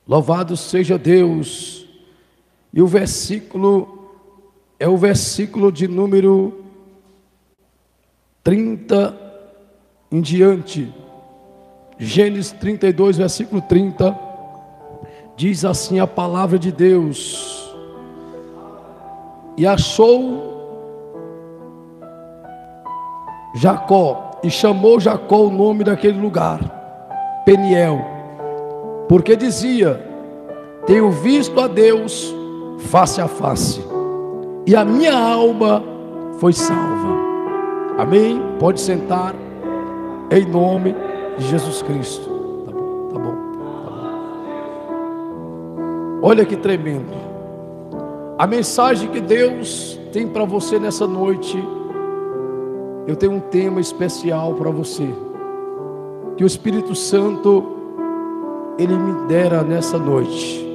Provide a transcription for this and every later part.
Louvado seja Deus. E o versículo é o versículo de número 30 em diante. Gênesis 32, versículo 30. Diz assim a palavra de Deus: e achou Jacó, e chamou Jacó o nome daquele lugar, Peniel, porque dizia: tenho visto a Deus face a face, e a minha alma foi salva. Amém? Pode sentar, em nome de Jesus Cristo. Tá bom. Olha que tremendo. A mensagem que Deus tem para você nessa noite. Eu tenho um tema especial para você, que o Espírito Santo Ele me dera nessa noite.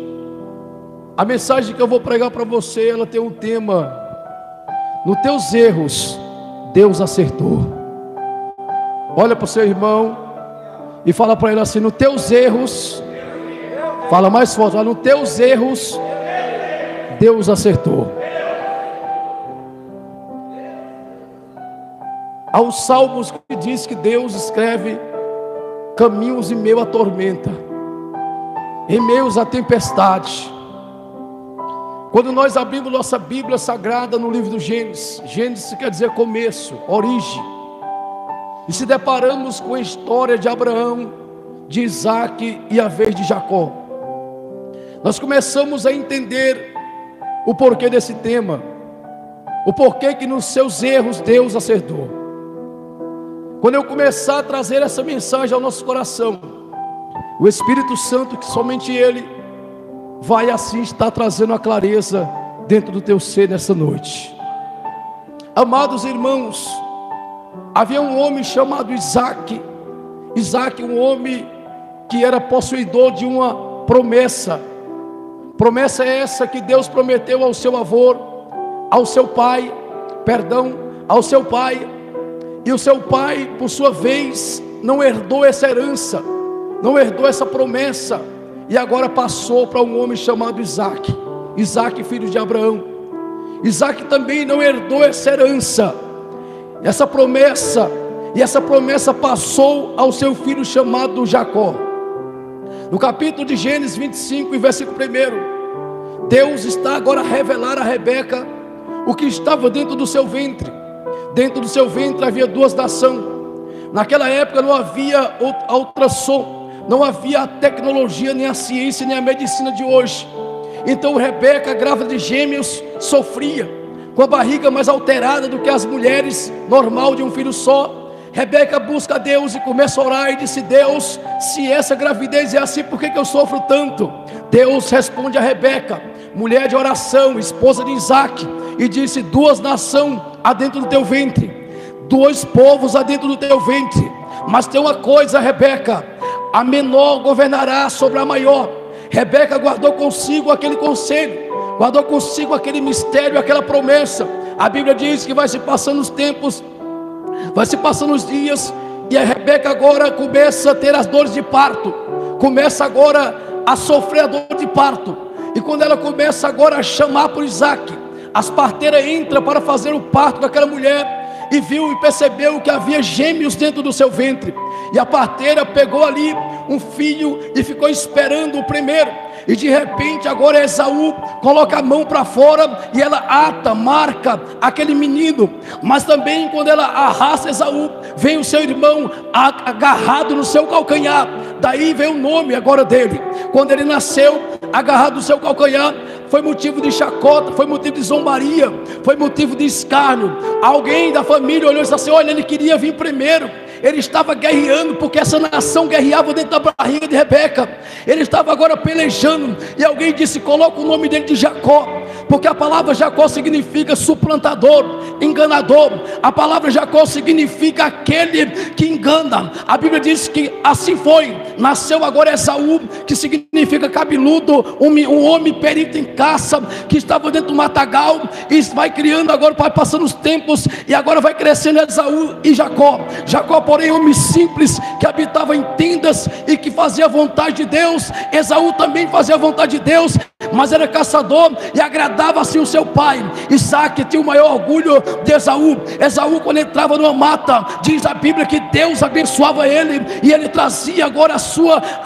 A mensagem que eu vou pregar para você, ela tem um tema: nos teus erros, Deus acertou. Olha para o seu irmão e fala para ele assim: nos teus erros, fala mais forte, nos teus erros, Deus acertou. Há os salmos que diz que Deus escreve caminhos em meio à tormenta, em meio à tempestade. Quando nós abrimos nossa Bíblia Sagrada no livro do Gênesis, Gênesis quer dizer começo, origem, e se deparamos com a história de Abraão, de Isaac e a vez de Jacó, nós começamos a entender o porquê desse tema, o porquê que nos seus erros Deus acertou. Quando eu começar a trazer essa mensagem ao nosso coração, o Espírito Santo, que somente Ele vai assim estar trazendo a clareza dentro do teu ser nessa noite. Amados irmãos, havia um homem chamado Isaac. Isaac, um homem que era possuidor de uma promessa. Promessa essa que Deus prometeu ao seu avô, ao seu pai. E o seu pai, por sua vez, não herdou essa herança, não herdou essa promessa, e agora passou para um homem chamado Isaac. Isaac, filho de Abraão. Isaac também não herdou essa herança, essa promessa, e essa promessa passou ao seu filho chamado Jacó. No capítulo de Gênesis 25, versículo 1, Deus está agora a revelar a Rebeca o que estava dentro do seu ventre. Dentro do seu ventre havia duas nações. Naquela época não havia a ultrassom, não havia a tecnologia, nem a ciência, nem a medicina de hoje. Então Rebeca, grávida de gêmeos, sofria, com a barriga mais alterada do que as mulheres normal de um filho só. Rebeca busca a Deus e começa a orar e disse: Deus, se essa gravidez é assim, por que eu sofro tanto? Deus responde a Rebeca, mulher de oração, esposa de Isaac, e disse: duas nações há dentro do teu ventre, dois povos há dentro do teu ventre, mas tem uma coisa, Rebeca: a menor governará sobre a maior. Rebeca guardou consigo aquele conselho, guardou consigo aquele mistério, aquela promessa. A Bíblia diz que vai se passando os tempos, vai se passando os dias, e a Rebeca agora começa a ter as dores de parto, começa agora a sofrer a dor de parto. E quando ela começa agora a chamar por Isaac, as parteiras entram para fazer o parto daquela mulher, e viu e percebeu que havia gêmeos dentro do seu ventre. E a parteira pegou ali um filho e ficou esperando o primeiro. E de repente agora Esaú coloca a mão para fora e ela marca aquele menino. Mas também quando ela arrasta Esaú, vem o seu irmão agarrado no seu calcanhar. Daí vem o nome agora dele. Quando ele nasceu, agarrado no seu calcanhar, foi motivo de chacota, foi motivo de zombaria, foi motivo de escárnio. Alguém da família olhou e disse assim: olha, ele queria vir primeiro. Ele estava guerreando, porque essa nação guerreava dentro da barriga de Rebeca. Ele estava agora pelejando, e alguém disse: coloca o nome dele de Jacó, porque a palavra Jacó significa suplantador, enganador. A palavra Jacó significa aquele que engana. A Bíblia diz que assim foi. Nasceu agora Esaú, que significa cabeludo, um homem perito em caça, que estava dentro do matagal, e vai criando agora, vai passando os tempos, e agora vai crescendo Esaú e Jacó. Jacó porém homem simples, que habitava em tendas e que fazia a vontade de Deus. Esaú também fazia a vontade de Deus, mas era caçador e agradava assim o seu pai. Isaac tinha o maior orgulho de Esaú. Esaú, quando entrava numa mata, diz a Bíblia que Deus abençoava ele, e ele trazia agora a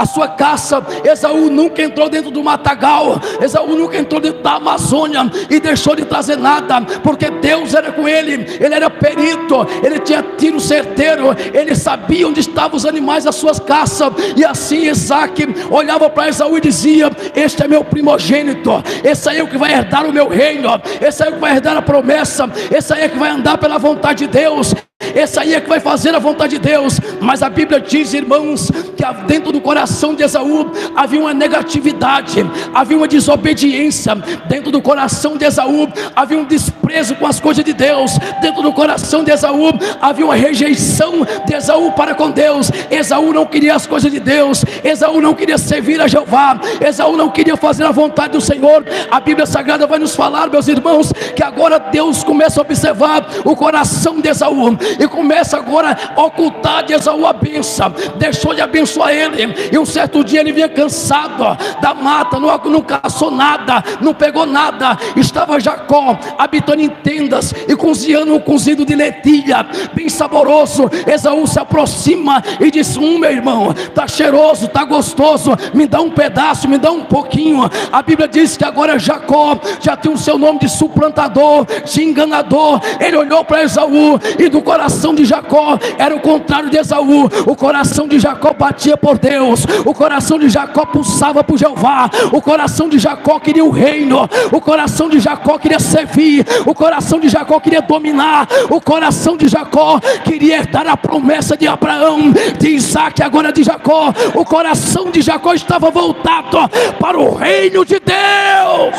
sua caça. Esaú nunca entrou dentro do matagal, Esaú nunca entrou dentro da Amazônia e deixou de trazer nada, porque Deus era com ele. Ele era perito, ele tinha tiro certeiro, ele sabia onde estavam os animais das suas caças. E assim Isaac olhava para Esaú e dizia: este é meu primogênito, esse aí é o que vai herdar o meu reino, esse aí é o que vai herdar a promessa, esse aí é que vai andar pela vontade de Deus, esse aí é que vai fazer a vontade de Deus. Mas a Bíblia diz, irmãos, que dentro do coração de Esaú havia uma negatividade, havia uma desobediência. Dentro do coração de Esaú havia um desprezo com as coisas de Deus. Dentro do coração de Esaú havia uma rejeição de Esaú para com Deus. Esaú não queria as coisas de Deus, Esaú não queria servir a Jeová, Esaú não queria fazer a vontade do Senhor. A Bíblia Sagrada vai nos falar, meus irmãos, que agora Deus começa a observar o coração de Esaú e começa agora a ocultar de Esaú a bênção. Deixou de abençoar ele. E um certo dia ele vinha cansado da mata, não caçou nada, não pegou nada. Estava Jacó habitando em tendas e cozinhando um cozido de lentilha bem saboroso. Esaú se aproxima e diz: meu irmão, está cheiroso, está gostoso, me dá um pedaço, me dá um pouquinho. A Bíblia diz que agora Jacó já tem o seu nome de suplantador, de enganador. Ele olhou para Esaú e do coração de Jacó era o contrário de Esaú. O coração de Jacó batia por Deus, o coração de Jacó pulsava por Jeová, o coração de Jacó queria o reino, o coração de Jacó queria servir, o coração de Jacó queria dominar, o coração de Jacó queria herdar a promessa de Abraão, de Isaac, agora de Jacó. O coração de Jacó estava voltado para o reino de Deus.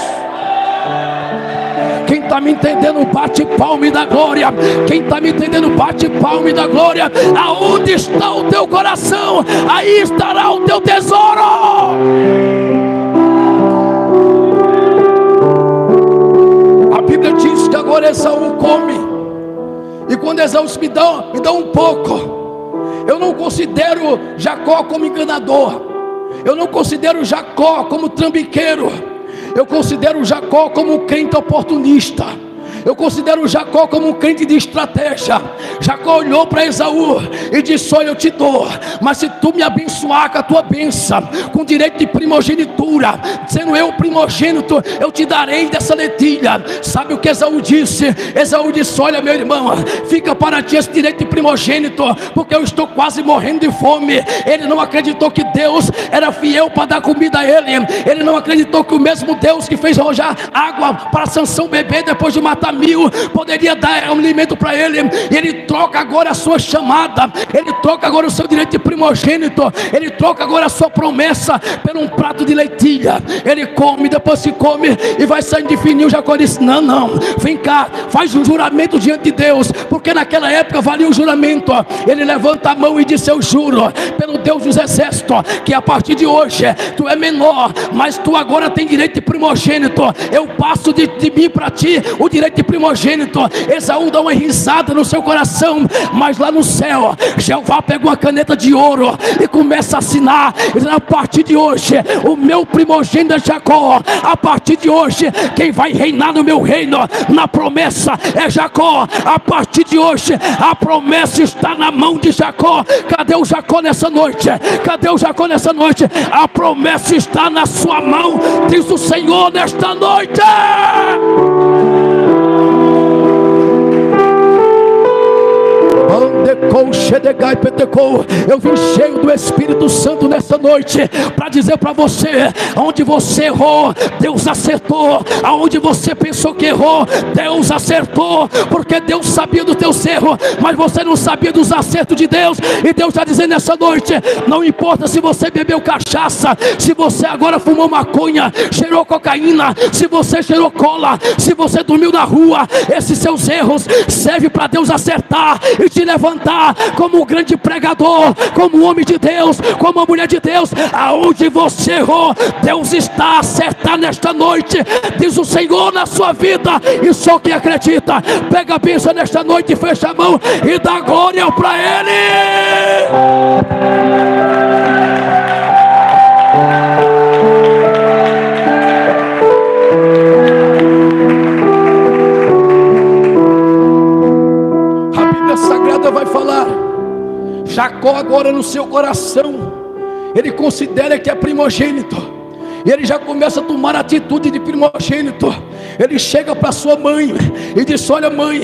Quem está me entendendo, bate palma e dá glória. Quem está me entendendo, bate palma e dá glória. Aonde está o teu coração, aí estará o teu tesouro. A Bíblia diz que agora Esaú come, e quando Esaú me dá um pouco, eu não considero Jacó como enganador, eu não considero Jacó como trambiqueiro, eu considero Jacó como um crente oportunista. Eu considero Jacó como um crente de estratégia. Jacó olhou para Esaú e disse: olha, eu te dou, mas se tu me abençoar com a tua bênção, com direito de primogenitura, sendo eu primogênito, eu te darei dessa lentilha. Sabe o que Esaú disse? Esaú disse: olha, meu irmão, fica para ti esse direito de primogênito, porque eu estou quase morrendo de fome. Ele não acreditou que Deus era fiel para dar comida a ele. Ele não acreditou que o mesmo Deus que fez arrojar água para Sansão beber depois de matar 1000 poderia dar um alimento para ele. E ele troca agora a sua chamada, ele troca agora o seu direito de primogênito, ele troca agora a sua promessa por um prato de lentilha. Ele come, depois se come e vai saindo de fininho. Jacó disse: não, vem cá, faz um juramento diante de Deus, porque naquela época valia o juramento. Ele levanta a mão e diz: eu juro pelo Deus dos exércitos, que a partir de hoje tu é menor, mas tu agora tem direito de primogênito. Eu passo de mim para ti o direito de primogênito. Esaú dá uma risada no seu coração, mas lá no céu Jeová pega uma caneta de ouro e começa a assinar, dizendo: a partir de hoje o meu primogênito é Jacó. A partir de hoje quem vai reinar no meu reino, na promessa, é Jacó. A partir de hoje a promessa está na mão de Jacó. Cadê o Jacó nessa noite? Cadê o Jacó nessa noite? A promessa está na sua mão, diz o Senhor nesta noite. Eu vim cheio do Espírito Santo nessa noite para dizer para você: onde você errou, Deus acertou. Aonde você pensou que errou, Deus acertou, porque Deus sabia dos teus erros, mas você não sabia dos acertos de Deus. E Deus está dizendo nessa noite: não importa se você bebeu cachaça, se você agora fumou maconha, cheirou cocaína, se você cheirou cola, se você dormiu na rua, esses seus erros servem para Deus acertar e te levantar como um grande pregador, como um homem de Deus, como uma mulher de Deus. Aonde você errou, Deus está acertando nesta noite, diz o Senhor, na sua vida. E só quem acredita, pega a bênção nesta noite, fecha a mão e dá glória para Ele. A Bíblia Sagrada vai falar, Jacó agora no seu coração, ele considera que é primogênito, e ele já começa a tomar atitude de primogênito. Ele chega para sua mãe e diz: olha mãe,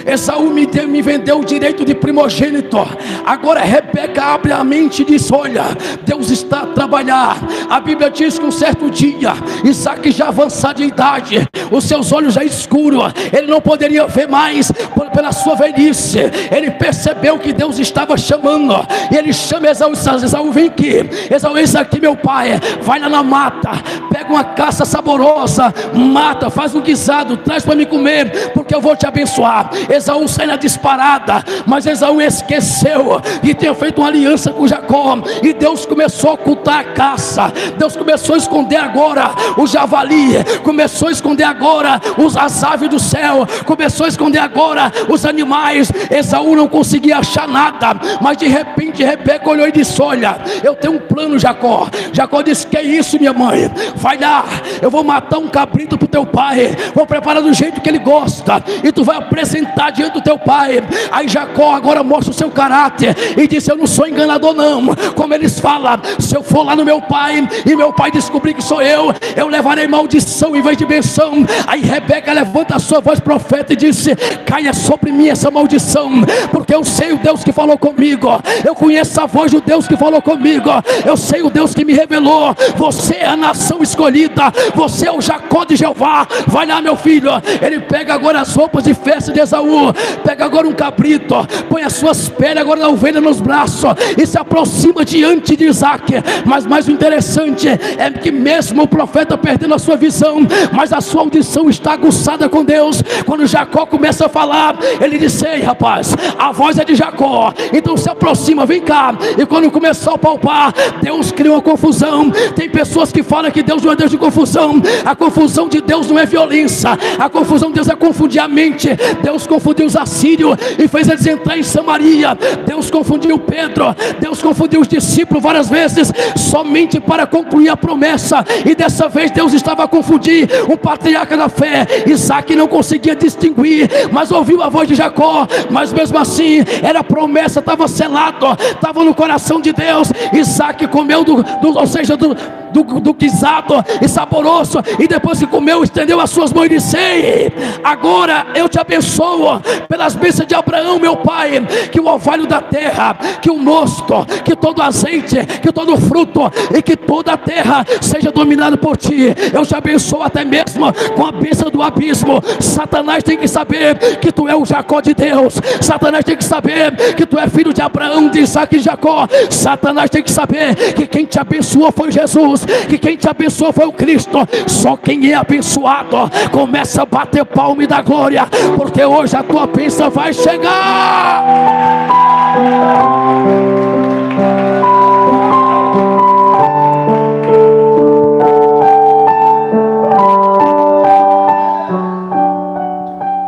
Esaú me vendeu o direito de primogênito. Agora Rebeca abre a mente e diz: olha, Deus está a trabalhar. A Bíblia diz que um certo dia, Isaac já avançado de idade, os seus olhos já escuros, ele não poderia ver mais pela sua velhice. Ele percebeu que Deus estava chamando, e ele chama Esaú: Esaú, vem aqui. Esaú, eis aqui meu pai, vai lá na mata, pega uma caça saborosa, mata, faz um guisado, traz para me comer, porque eu vou te abençoar. Esaú sai na disparada, mas Esaú esqueceu e tinha feito uma aliança com Jacó, e Deus começou a ocultar a caça. Deus começou a esconder agora o javali, começou a esconder agora as aves do céu, começou a esconder agora os animais. Esaú não conseguia achar nada, mas de repente Rebeca olhou e disse: olha, eu tenho um plano, Jacó. Jacó disse: que é isso, minha mãe? Vai lá, eu vou matar um cabrito para o teu pai, vou preparar do jeito que ele gosta, e tu vai apresentar diante do teu pai. Aí Jacó agora mostra o seu caráter e disse: eu não sou enganador não, como eles falam, se eu for lá no meu pai e meu pai descobrir que sou eu levarei maldição em vez de benção. Aí Rebeca levanta a sua voz profeta e disse: caia sobre mim essa maldição, porque eu sei o Deus que falou comigo, eu conheço a voz do Deus que falou comigo, eu sei o Deus que me revelou. Você é a nação escolhida, você é o Jacó de Jeová. Vai lá, meu filho. Ele pega agora as roupas de festa de Esaú, pega agora um cabrito, põe as suas peles agora da ovelha nos braços e se aproxima diante de Isaac. Mas mais interessante é que mesmo o profeta perdendo a sua visão, mas a sua audição está aguçada com Deus. Quando Jacó começa a falar, ele disse: ei rapaz, a voz é de Jacó, então se aproxima, vem cá. E quando começou a palpar, Deus criou uma confusão. Tem pessoas que falam que Deus não é Deus de confusão. A confusão de Deus não é violência, a confusão de Deus é confundir a mente. Deus confundiu os assírios e fez eles entrar em Samaria. Deus confundiu Pedro, Deus confundiu os discípulos várias vezes, somente para concluir a promessa. E dessa vez Deus estava a confundir um patriarca da fé. Isaac não conseguia distinguir, mas ouviu a voz de Jacó. Mas mesmo assim, era a promessa, estava selado, estava no coração de Deus. Isaac comeu do guisado e saboroso, e depois que comeu, estendeu as suas mãos e disse: ei, agora eu te abençoo pelas bênçãos de Abraão meu pai, que o orvalho da terra, que o mosto, que todo azeite, que todo fruto e que toda a terra seja dominado por ti. Eu te abençoo até mesmo com a bênção do abismo. Satanás tem que saber que tu é o Jacó de Deus. Satanás tem que saber que tu é filho de Abraão, de Isaac e de Jacó. Satanás tem que saber que quem te abençoou foi Jesus, que quem te abençoou foi o Cristo. Só quem é abençoado começa a bater palma e dar glória, porque hoje a tua bênção vai chegar.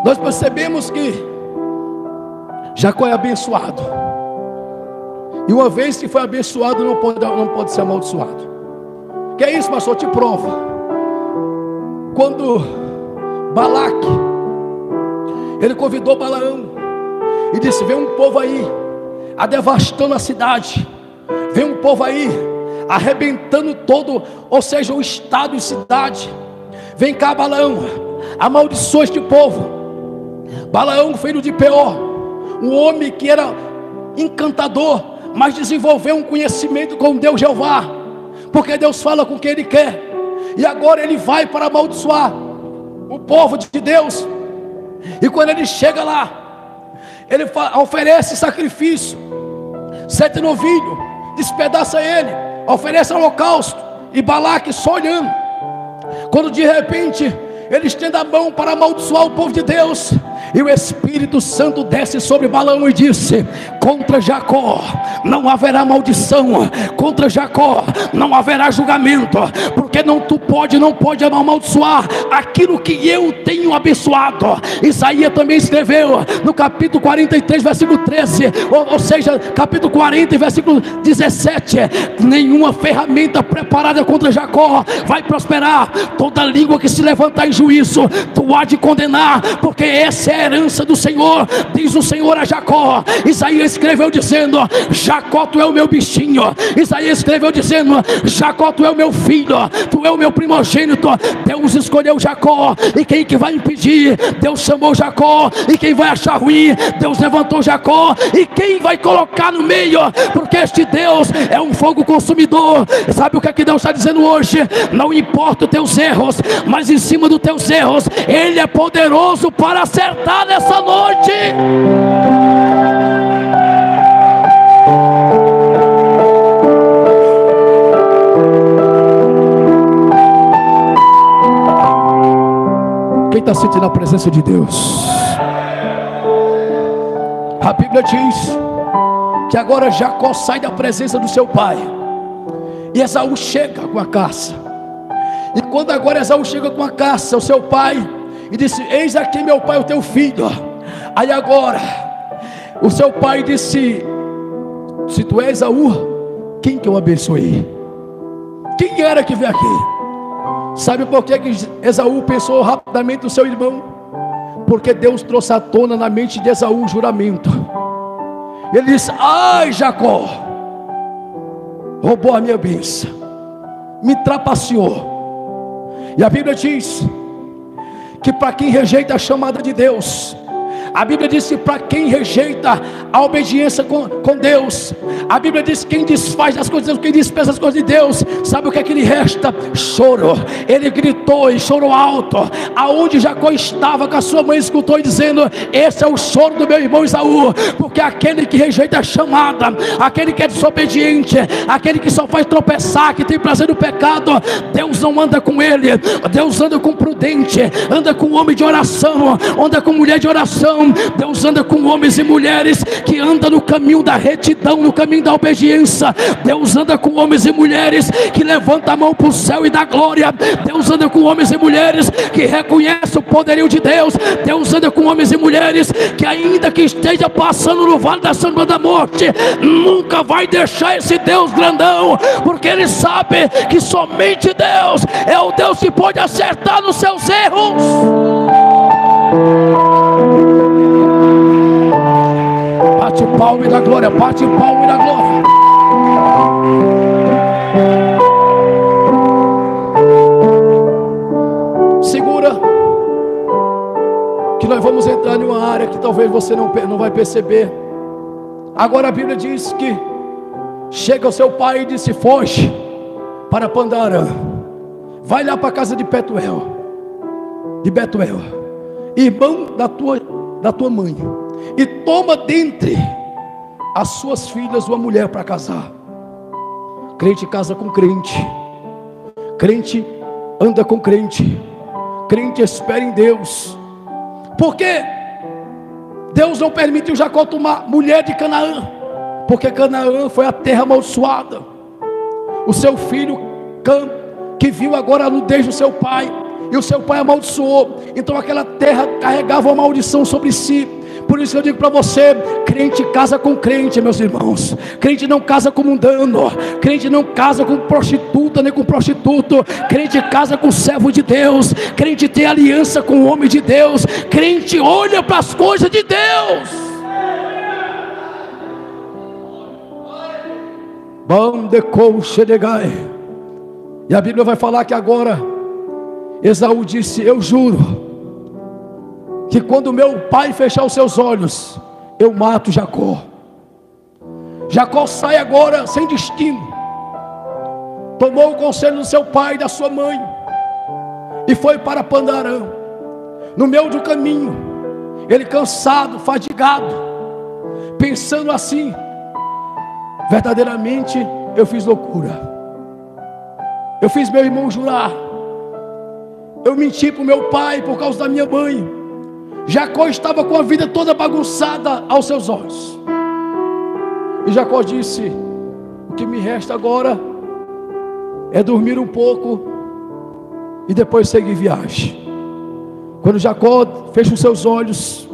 Nós percebemos que Jacó é abençoado, e uma vez que foi abençoado, não pode ser amaldiçoado. Que é isso, pastor? Te prova. Quando Balaque, ele convidou Balaão e disse: vem um povo aí devastando a cidade, vem um povo aí arrebentando todo, ou seja, o estado e cidade. Vem cá, Balaão, amaldiçoa este povo. Balaão, filho de Peor, um homem que era encantador, mas desenvolveu um conhecimento com Deus Jeová, porque Deus fala com quem Ele quer. E agora ele vai para amaldiçoar o povo de Deus. E quando ele chega lá, ele oferece sacrifício, 7 novilhos, despedaça ele, oferece holocausto, e Balaque só olhando. Quando de repente ele estende a mão para amaldiçoar o povo de Deus, E o Espírito Santo desce sobre Balaão e disse: contra Jacó não haverá maldição, contra Jacó não haverá julgamento, porque não pode amaldiçoar aquilo que eu tenho abençoado. Isaías também escreveu no capítulo 43, versículo 13, ou seja, capítulo 40, versículo 17: nenhuma ferramenta preparada contra Jacó vai prosperar, toda língua que se levantar em juízo tu há de condenar, porque essa é a herança do Senhor, diz o Senhor a Jacó. Isaías escreveu dizendo: Jacó, tu é o meu bichinho. Isaías escreveu dizendo: Jacó, tu é o meu filho, tu é o meu primogênito. Deus escolheu Jacó, e quem que vai impedir? Deus chamou Jacó, e quem vai achar ruim? Deus levantou Jacó, e quem vai colocar no meio? Porque este Deus é um fogo consumidor. Sabe o que é que Deus está dizendo hoje? Não importa os teus erros, mas em cima dos teus erros Ele é poderoso para acertar nessa noite. Quem está sentindo a presença de Deus? A Bíblia diz que agora Jacó sai da presença do seu pai, e Esaú chega com a caça. E quando agora Esaú chega com a caça, o seu pai, e disse: eis aqui meu pai, o teu filho. Aí agora o seu pai disse: se tu és Esaú, quem que eu abençoei? Quem era que veio aqui? Sabe por que Esaú pensou rapidamente no seu irmão? Porque Deus trouxe à tona na mente de Esaú um juramento. Ele disse: ai, Jacó roubou a minha bênção, me trapaceou. E a Bíblia diz que para quem rejeita a chamada de Deus, a Bíblia diz que para quem rejeita a obediência com Deus, a Bíblia diz que quem desfaz as coisas de Deus, quem dispensa as coisas de Deus, sabe o que é que lhe resta? Choro. Ele gritou e chorou alto. Aonde Jacó estava, com a sua mãe escutou e dizendo: esse é o choro do meu irmão Esaú. Porque aquele que rejeita a chamada, aquele que é desobediente, aquele que só faz tropeçar, que tem prazer no pecado, Deus não anda com ele. Deus anda com prudente, anda com homem de oração, anda com mulher de oração. Deus anda com homens e mulheres que andam no caminho da retidão, no caminho da obediência. Deus anda com homens e mulheres que levantam a mão para o céu e dá glória. Deus anda com homens e mulheres que reconhecem o poderio de Deus. Deus anda com homens e mulheres que, ainda que esteja passando no vale da sombra da morte, nunca vai deixar esse Deus grandão, porque ele sabe que somente Deus é o Deus que pode acertar nos seus erros. Bate o palmo e dá glória, bate o palmo e dá glória. Segura, que nós vamos entrar em uma área que talvez você não vai perceber. Agora a Bíblia diz que chega o seu pai e disse: foge para Pandarã, vai lá para a casa de Betuel, irmão da tua mãe, e toma dentre as suas filhas uma mulher para casar. Crente casa com crente, crente anda com crente, crente espera em Deus. Porque Deus não permitiu Jacó tomar mulher de Canaã, porque Canaã foi a terra amaldiçoada. O seu filho Cã, que viu agora a nudez do seu pai, e o seu pai amaldiçoou, então aquela terra carregava uma maldição sobre si. Por isso eu digo para você: crente casa com crente, meus irmãos. Crente não casa com mundano, crente não casa com prostituta nem com prostituto. Crente casa com servo de Deus, crente tem aliança com o homem de Deus, crente olha para as coisas de Deus. E a Bíblia vai falar que agora Esaú disse: eu juro que quando meu pai fechar os seus olhos, eu mato Jacó. Jacó sai agora sem destino, tomou o conselho do seu pai e da sua mãe, e foi para Pandarã. No meio do caminho, ele cansado, fadigado, pensando assim: verdadeiramente eu fiz loucura, eu fiz meu irmão jurar, eu menti para o meu pai por causa da minha mãe, Jacó estava com a vida toda bagunçada aos seus olhos. E Jacó disse: o que me resta agora é dormir um pouco e depois seguir viagem. Quando Jacó fecha os seus olhos,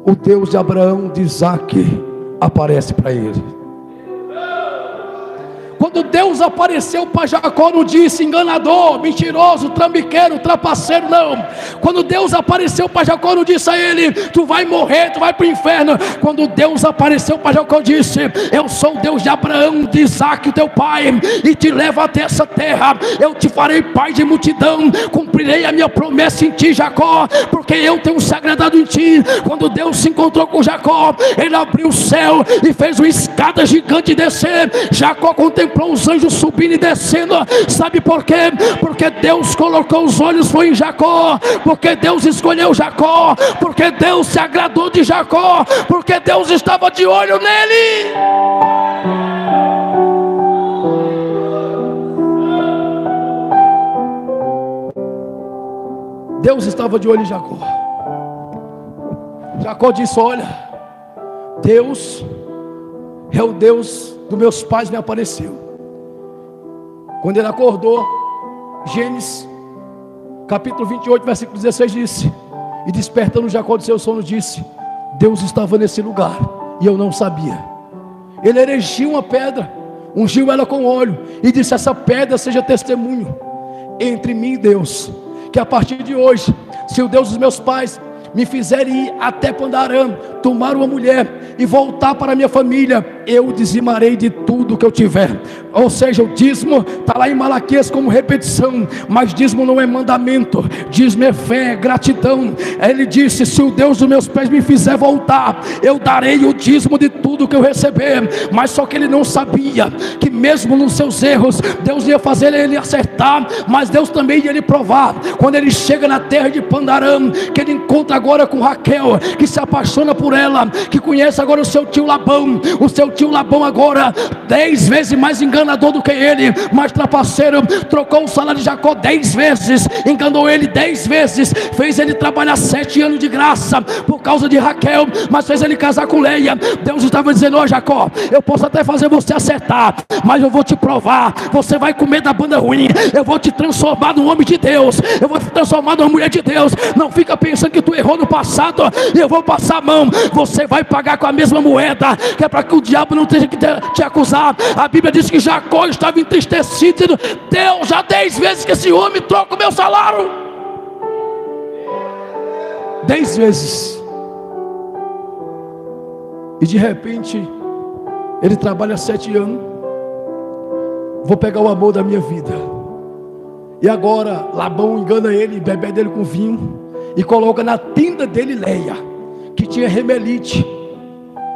o Deus de Abraão, de Isaque, aparece para ele. Quando Deus apareceu para Jacó, não disse enganador, mentiroso, trambiqueiro, trapaceiro, não. Quando Deus apareceu para Jacó, não disse a ele: tu vai morrer, tu vai para o inferno. Quando Deus apareceu para Jacó, disse: eu sou o Deus de Abraão, de Isaque, teu pai, e te levo até essa terra. Eu te farei pai de multidão, cumprirei a minha promessa em ti, Jacó, porque eu tenho se agradado em ti. Quando Deus se encontrou com Jacó, ele abriu o céu e fez uma escada gigante descer. Jacó contemplou os anjos subindo e descendo. Sabe por quê? Porque Deus colocou os olhos foi em Jacó, porque Deus escolheu Jacó, porque Deus se agradou de Jacó, porque Deus estava de olho nele. Deus estava de olho em Jacó. Jacó disse: olha, Deus é o Deus dos meus pais, me apareceu. Quando ele acordou, Gênesis capítulo 28 versículo 16 disse: e despertando Jacó do seu sono, disse: Deus estava nesse lugar e eu não sabia. Ele erigiu uma pedra, ungiu ela com óleo e disse: essa pedra seja testemunho entre mim e Deus, que a partir de hoje, se o Deus dos meus pais me fizer ir até Pandarã, tomar uma mulher e voltar para a minha família, eu dizimarei de tudo que eu tiver. Ou seja, o dízimo está lá em Malaquias como repetição, mas dízimo não é mandamento, dízimo é fé, é gratidão. Ele disse: se o Deus dos meus pés me fizer voltar, eu darei o dízimo de tudo que eu receber. Mas só que ele não sabia que mesmo nos seus erros, Deus ia fazer ele acertar, mas Deus também ia lhe provar. Quando ele chega na terra de Pandarã, que ele encontra agora com Raquel, que se apaixona por ela, que conhece agora o seu tio Labão. O seu tio Labão agora 10 vezes mais enganador do que ele, mais trapaceiro, trocou o salário de Jacó 10 vezes, enganou ele 10 vezes, fez ele trabalhar 7 anos de graça por causa de Raquel, mas fez ele casar com Leia. Deus estava dizendo: ó Jacó, eu posso até fazer você acertar, mas eu vou te provar, você vai comer da banda ruim, eu vou te transformar num homem de Deus, eu vou te transformar numa mulher de Deus. Não fica pensando que tu errou no passado e eu vou passar a mão. Você vai pagar com a mesma moeda, que é para que o diabo não tenha que te acusar. A Bíblia diz que Jacó estava entristecido: Deus, já 10 vezes que esse homem troca o meu salário. 10 vezes. E de repente ele trabalha 7 anos. Vou pegar o amor da minha vida. E agora Labão engana ele, bebe dele com vinho e coloca na tenda dele Leia, que tinha remelite,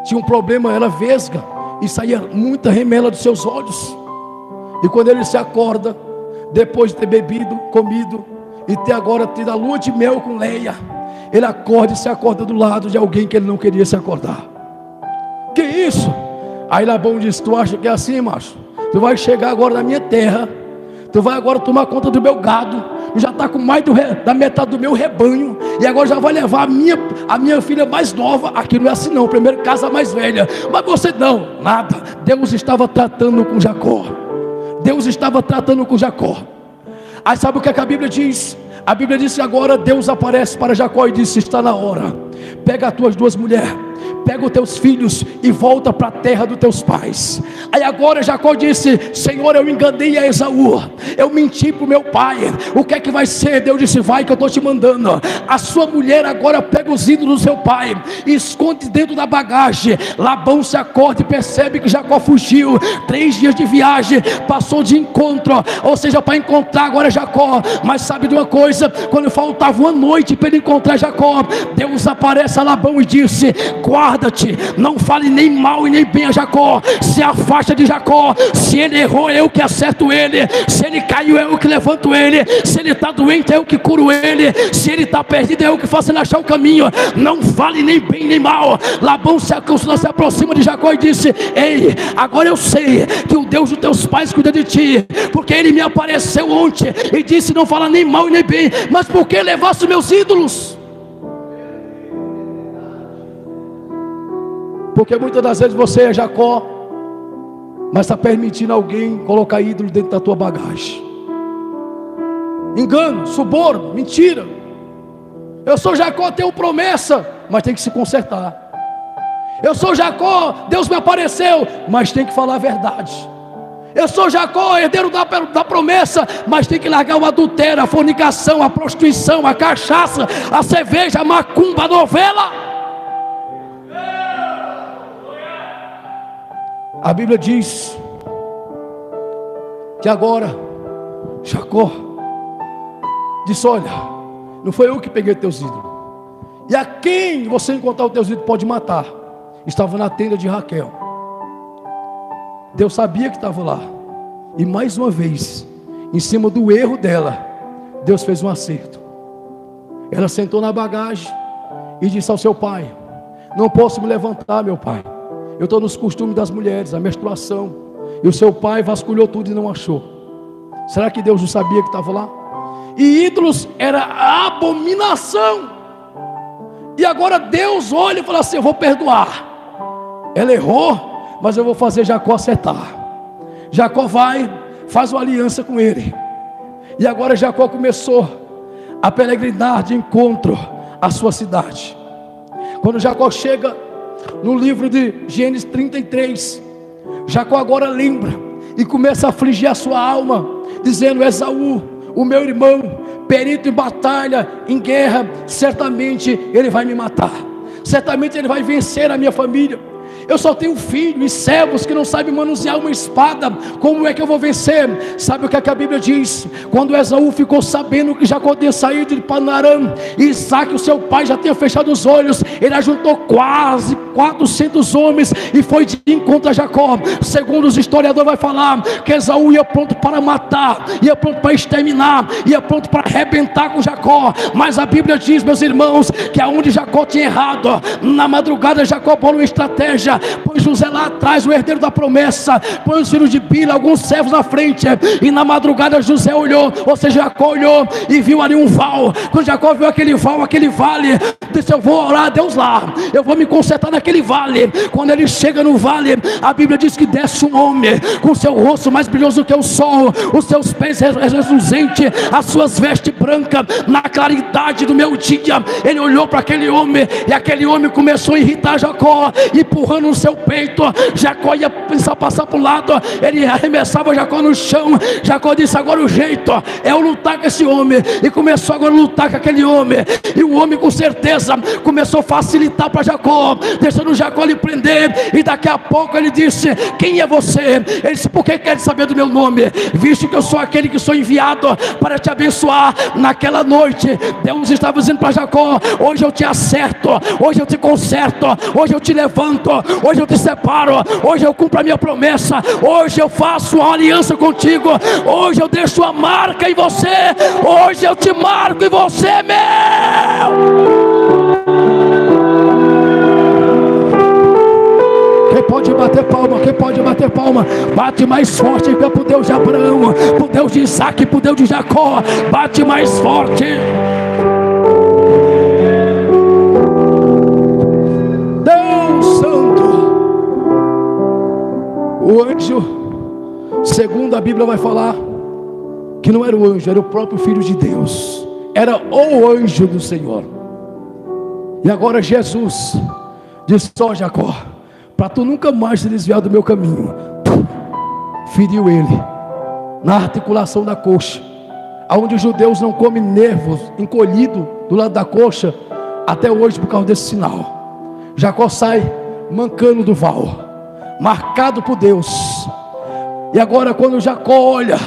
tinha um problema, era vesga, e saía muita remela dos seus olhos. E quando ele se acorda, depois de ter bebido, comido e ter agora tido a lua de mel com Leia, ele acorda e se acorda do lado de alguém que ele não queria se acordar. Que isso? Aí Labão diz: tu acha que é assim, macho? Tu vai chegar agora na minha terra, tu vai agora tomar conta do meu gado, já está com mais da metade do meu rebanho, e agora já vai levar a minha filha mais nova. Aqui não é assim não, primeiro casa mais velha. Mas você não, nada. Deus estava tratando com Jacó. Deus estava tratando com Jacó. Aí sabe o que a Bíblia diz? A Bíblia diz que agora Deus aparece para Jacó e disse: está na hora, pega as tuas 2 mulheres, pega os teus filhos e volta para a terra dos teus pais. Aí agora Jacó disse: Senhor, eu enganei a Esaú, eu menti para o meu pai, o que é que vai ser? Deus disse: vai, que eu estou te mandando. A sua mulher agora pega os ídolos do seu pai e esconde dentro da bagagem. Labão se acorda e percebe que Jacó fugiu. 3 dias de viagem, passou de encontro, ou seja, para encontrar agora Jacó. Mas sabe de uma coisa? Quando faltava uma noite para ele encontrar Jacó, Deus aparece a Labão e disse: guarda-te, não fale nem mal e nem bem a Jacó, se afasta de Jacó. Se ele errou, eu que acerto ele, se ele caiu, eu que levanto ele, se ele está doente, eu que curo ele, se ele está perdido, eu que faço ele achar o caminho. Não fale nem bem nem mal. Labão se aproxima de Jacó e disse: ei, agora eu sei que o Deus dos teus pais cuida de ti, porque ele me apareceu ontem e disse: não fala nem mal e nem bem, mas por que levaste meus ídolos? Porque muitas das vezes você é Jacó, mas está permitindo alguém colocar ídolo dentro da tua bagagem. Engano, suborno, mentira. Eu sou Jacó, tenho promessa, mas tem que se consertar. Eu sou Jacó, Deus me apareceu, mas tem que falar a verdade. Eu sou Jacó, herdeiro da promessa, mas tem que largar o adultério, a fornicação, a prostituição, a cachaça, a cerveja, a macumba, a novela. A Bíblia diz que agora Jacó disse: olha, não foi eu que peguei teus ídolos, e a quem você encontrar os teus ídolos pode matar. Estava na tenda de Raquel. Deus sabia que estava lá, e mais uma vez, em cima do erro dela, Deus fez um acerto. Ela sentou na bagagem e disse ao seu pai: não posso me levantar, meu pai, eu estou nos costumes das mulheres, a menstruação. E o seu pai vasculhou tudo e não achou. Será que Deus não sabia que estava lá? E ídolos era abominação. E agora Deus olha e fala assim: eu vou perdoar. Ela errou, mas eu vou fazer Jacó acertar. Jacó vai, faz uma aliança com ele. E agora Jacó começou a peregrinar de encontro à sua cidade. Quando Jacó chega no livro de Gênesis 33, Jacó agora lembra e começa a afligir a sua alma, dizendo: Esaú, o meu irmão, perito em batalha, em guerra, certamente ele vai me matar, certamente ele vai vencer a minha família. Eu só tenho filho e servos que não sabem manusear uma espada. Como é que eu vou vencer? Sabe o que a Bíblia diz? Quando Esaú ficou sabendo que Jacó tinha saído de Padan-aram, e Isaac, o seu pai, já tinha fechado os olhos, ele ajuntou quase 400 homens e foi de encontro a Jacó. Segundo os historiadores, vai falar que Esaú ia pronto para matar, ia pronto para exterminar, ia pronto para arrebentar com Jacó. Mas a Bíblia diz, meus irmãos, que aonde Jacó tinha errado, na madrugada Jacó bolou uma estratégia, põe José lá atrás, o herdeiro da promessa, põe os filhos de Bila, alguns servos na frente, e na madrugada José olhou, ou seja, Jacó olhou e viu ali um val. Quando Jacó viu aquele val, aquele vale, disse: eu vou orar a Deus lá, eu vou me consertar naquele vale. Quando ele chega no vale, a Bíblia diz que desce um homem com seu rosto mais brilhoso do que o sol, os seus pés reluzentes, as suas vestes brancas, na claridade do meu dia. Ele olhou para aquele homem, e aquele homem começou a irritar Jacó, empurrando no seu peito. Jacó ia pensar passar para o lado, ele arremessava Jacó no chão. Jacó disse: agora o jeito é eu lutar com esse homem. E começou agora a lutar com aquele homem, e o homem com certeza começou a facilitar para Jacó, deixando Jacó lhe prender. E daqui a pouco ele disse: quem é você? Ele disse: por que quer saber do meu nome? Visto que eu sou aquele que sou enviado para te abençoar. Naquela noite Deus estava dizendo para Jacó: hoje eu te acerto, hoje eu te conserto, hoje eu te levanto, hoje eu te separo, hoje eu cumpro a minha promessa, hoje eu faço uma aliança contigo, hoje eu deixo uma marca em você, hoje eu te marco e você é meu. Quem pode bater palma? Quem pode bater palma? Bate mais forte que é pro Deus de Abraão, pro Deus de Isaac, pro Deus de Jacó. Bate mais forte. Deus Santo. O anjo, segundo a Bíblia vai falar, que não era o anjo, era o próprio Filho de Deus, era o anjo do Senhor. E agora Jesus disse: ó Jacó, para tu nunca mais se desviar do meu caminho, feriu ele na articulação da coxa, aonde os judeus não comem nervos encolhido do lado da coxa até hoje por causa desse sinal. Jacó sai mancando do val, marcado por Deus. E agora quando Jacó olha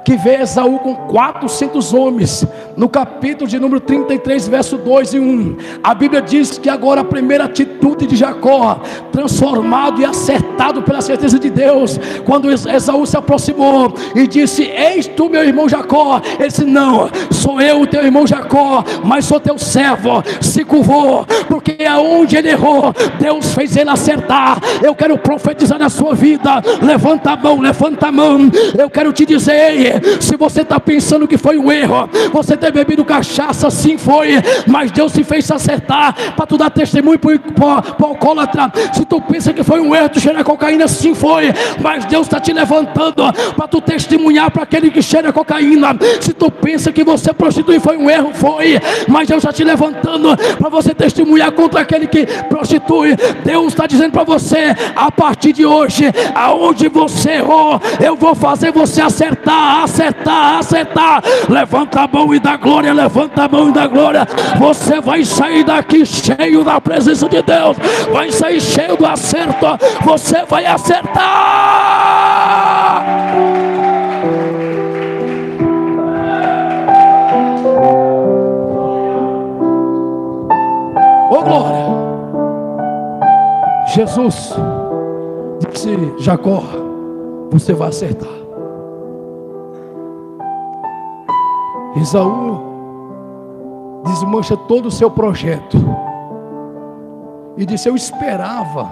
que vê Esaú com 400 homens, no capítulo de número 33, verso 2 e 1, a Bíblia diz que agora a primeira atitude de Jacó, transformado e acertado pela certeza de Deus, quando Esaú se aproximou e disse: eis tu meu irmão Jacó? Ele disse: não, sou eu teu irmão Jacó, mas sou teu servo. Se curvou, porque aonde ele errou, Deus fez ele acertar. Eu quero profetizar na sua vida. Levanta a mão, levanta a mão. Eu quero te dizer: Se você está pensando que foi um erro, você ter bebido cachaça, sim foi, mas Deus se fez acertar para tu dar testemunho para o alcoólatra. Se tu pensa que foi um erro tu cheirar cocaína, sim foi, mas Deus está te levantando para tu testemunhar para aquele que cheira cocaína. Se tu pensa que você prostitui foi um erro, foi, mas Deus está te levantando para você testemunhar contra aquele que prostitui. Deus está dizendo para você: a partir de hoje, aonde você errou, eu vou fazer você acertar, acertar, acertar. Levanta a mão e dá glória, levanta a mão e dá glória. Você vai sair daqui cheio da presença de Deus, vai sair cheio do acerto, você vai acertar. Oh glória! Jesus disse: Jacó, você vai acertar. Esaú desmancha todo o seu projeto e disse: eu esperava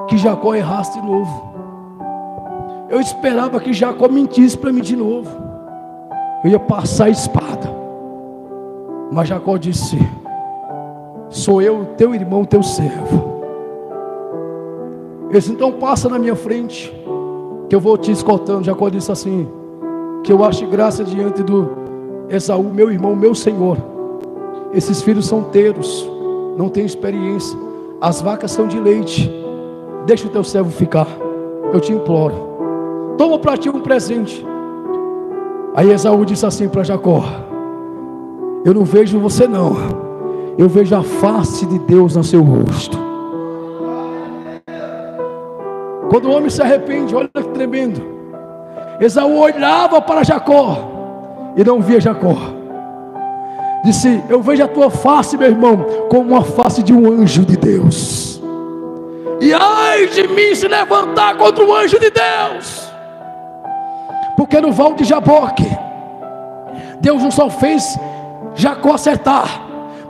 que Jacó errasse de novo, eu esperava que Jacó mentisse para mim de novo, eu ia passar a espada. Mas Jacó disse: sou eu, teu irmão, teu servo. Ele disse: então passa na minha frente, que eu vou te escoltando. Jacó disse assim: que eu ache graça diante do Esaú, meu irmão, meu senhor. Esses filhos são teiros, não têm experiência, as vacas são de leite, deixa o teu servo ficar, eu te imploro, toma para ti um presente. Aí Esaú disse assim para Jacó: eu não vejo você não, eu vejo a face de Deus no seu rosto. Quando o homem se arrepende, olha que tremendo, Esaú olhava para Jacó e não via Jacó. Disse: eu vejo a tua face, meu irmão, como a face de um anjo de Deus. E ai de mim se levantar contra o anjo de Deus. Porque no val de Jaboque, Deus não só fez Jacó acertar,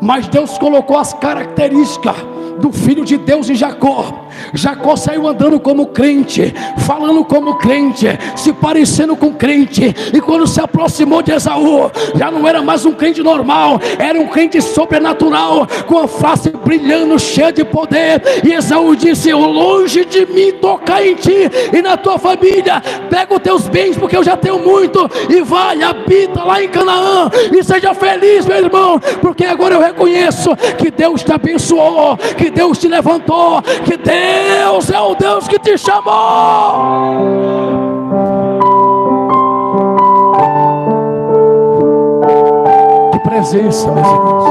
mas Deus colocou as características do filho de Deus em Jacó. Jacó saiu andando como crente, falando como crente, se parecendo com crente. E quando se aproximou de Esaú, já não era mais um crente normal, era um crente sobrenatural, com a face brilhando, cheia de poder. E Esaú disse: longe de mim tocar em ti e na tua família, pega os teus bens, porque eu já tenho muito, e vai, habita lá em Canaã, e seja feliz, meu irmão, porque agora eu reconheço que Deus te abençoou, que Deus te levantou, que Deus é o Deus que te chamou. Que presença, meus irmãos.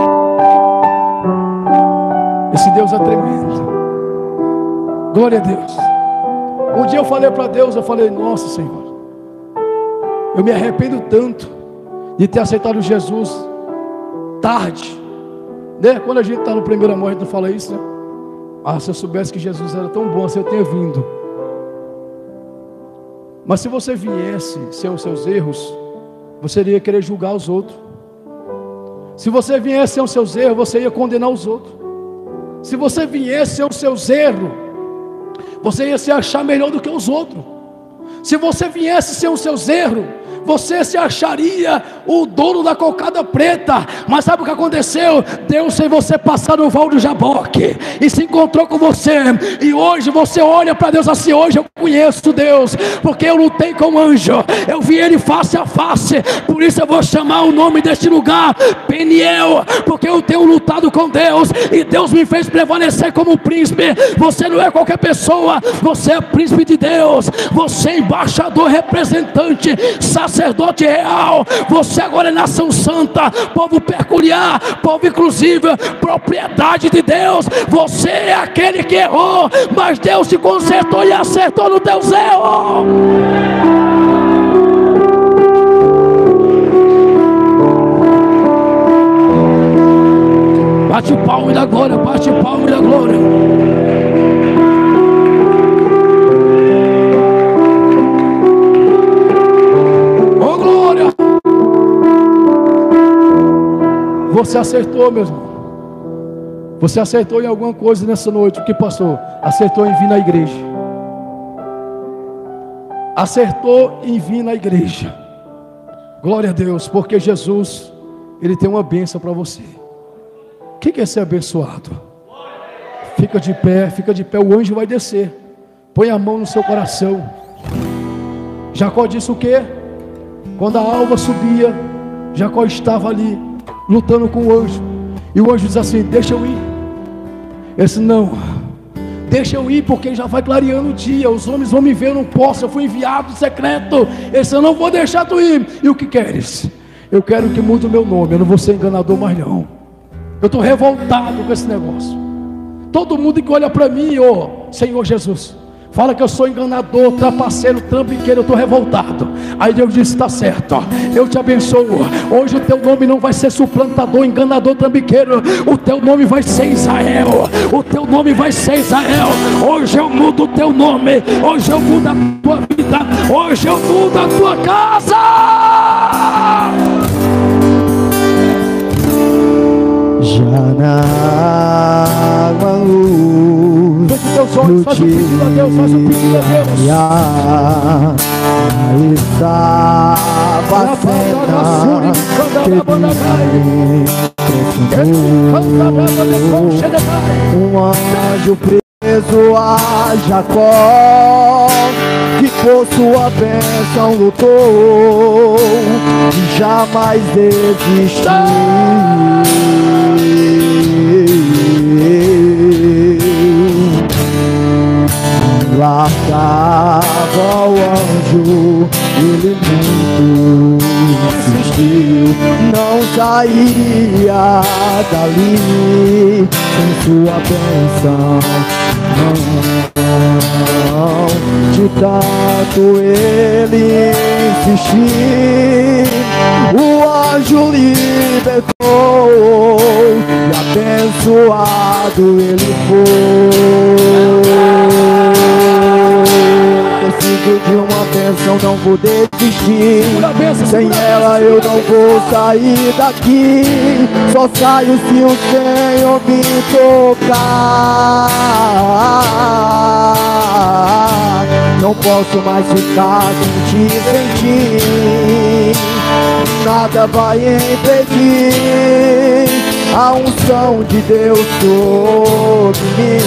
Esse Deus é tremendo. Glória a Deus. Um dia eu falei para Deus, eu falei: nossa Senhor, eu me arrependo tanto de ter aceitado Jesus tarde, né? Quando a gente está no primeiro amor, a gente não fala isso, né? Ah, se eu soubesse que Jesus era tão bom, assim eu teria vindo. Mas se você viesse sem os seus erros, você iria querer julgar os outros. Se você viesse sem os seus erros, você ia condenar os outros. Se você viesse sem os seus erros, você ia se achar melhor do que os outros. Se você viesse sem os seus erros, você se acharia o dono da cocada preta. Mas sabe o que aconteceu? Deus fez você passar no val de Jaboque e se encontrou com você. E hoje você olha para Deus assim: hoje eu conheço Deus, porque eu lutei com o anjo, eu vi ele face a face. Por isso eu vou chamar o nome deste lugar Peniel, porque eu tenho lutado com Deus, e Deus me fez prevalecer como príncipe. Você não é qualquer pessoa, você é príncipe de Deus, você é embaixador, representante, sacerdote real. Você agora é nação santa, povo peculiar, povo inclusive, propriedade de Deus. Você é aquele que errou, mas Deus te consertou e acertou no teu erros. Bate o palmo e dá glória, bate o palmo e dá glória. Você acertou, meu irmão. Você acertou em alguma coisa nessa noite. O que passou? Acertou em vir na igreja. Acertou em vir na igreja. Glória a Deus, porque Jesus, Ele tem uma bênção para você. O que é ser abençoado? Fica de pé, o anjo vai descer. Põe a mão no seu coração. Jacó disse o quê? Quando a alva subia, Jacó estava ali, lutando com o anjo. E o anjo diz assim: deixa eu ir. Ele disse: não, deixa eu ir, porque já vai clareando o dia. Os homens vão me ver, eu não posso, eu fui enviado secreto. Ele disse: eu não vou deixar tu ir. E o que queres? Eu quero que mude o meu nome, eu não vou ser enganador mais não. Eu estou revoltado com esse negócio. Todo mundo que olha para mim, Senhor Jesus, fala que eu sou enganador, trapaceiro, trambiqueiro, eu estou revoltado. Aí Deus disse: está certo, eu te abençoo. Hoje o teu nome não vai ser suplantador, enganador, trambiqueiro. O teu nome vai ser Israel. O teu nome vai ser Israel. Hoje eu mudo o teu nome. Hoje eu mudo a tua vida. Hoje eu mudo a tua casa. Já na água luz do faz um pedido a Deus, faz um pedido a Deus. Estava um anjo preso a Jacó, que por sua bênção lutou e jamais desistiu. Lá estava o anjo, ele muito insistiu, não sairia dali sem sua bênção. Não, de tanto ele insistir, o anjo libertou e abençoado ele foi. Preciso de uma bênção, não vou desistir. Sem ela eu não vou sair daqui. Só saio se o Senhor me tocar. Não posso mais ficar sem ti. Nada vai impedir a unção de Deus sobre mim.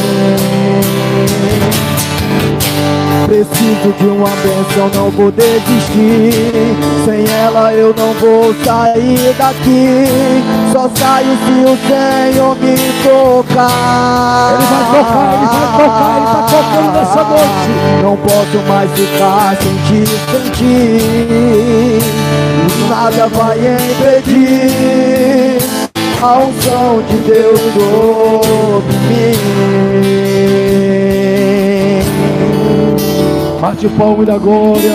Preciso de uma bênção, não vou desistir. Sem ela eu não vou sair daqui. Só saio se o Senhor me tocar. Ele vai tocar, ele está tocando nessa noite. Não posso mais ficar sem ti. Nada vai impedir a unção de Deus sobre mim. Bate palma da glória.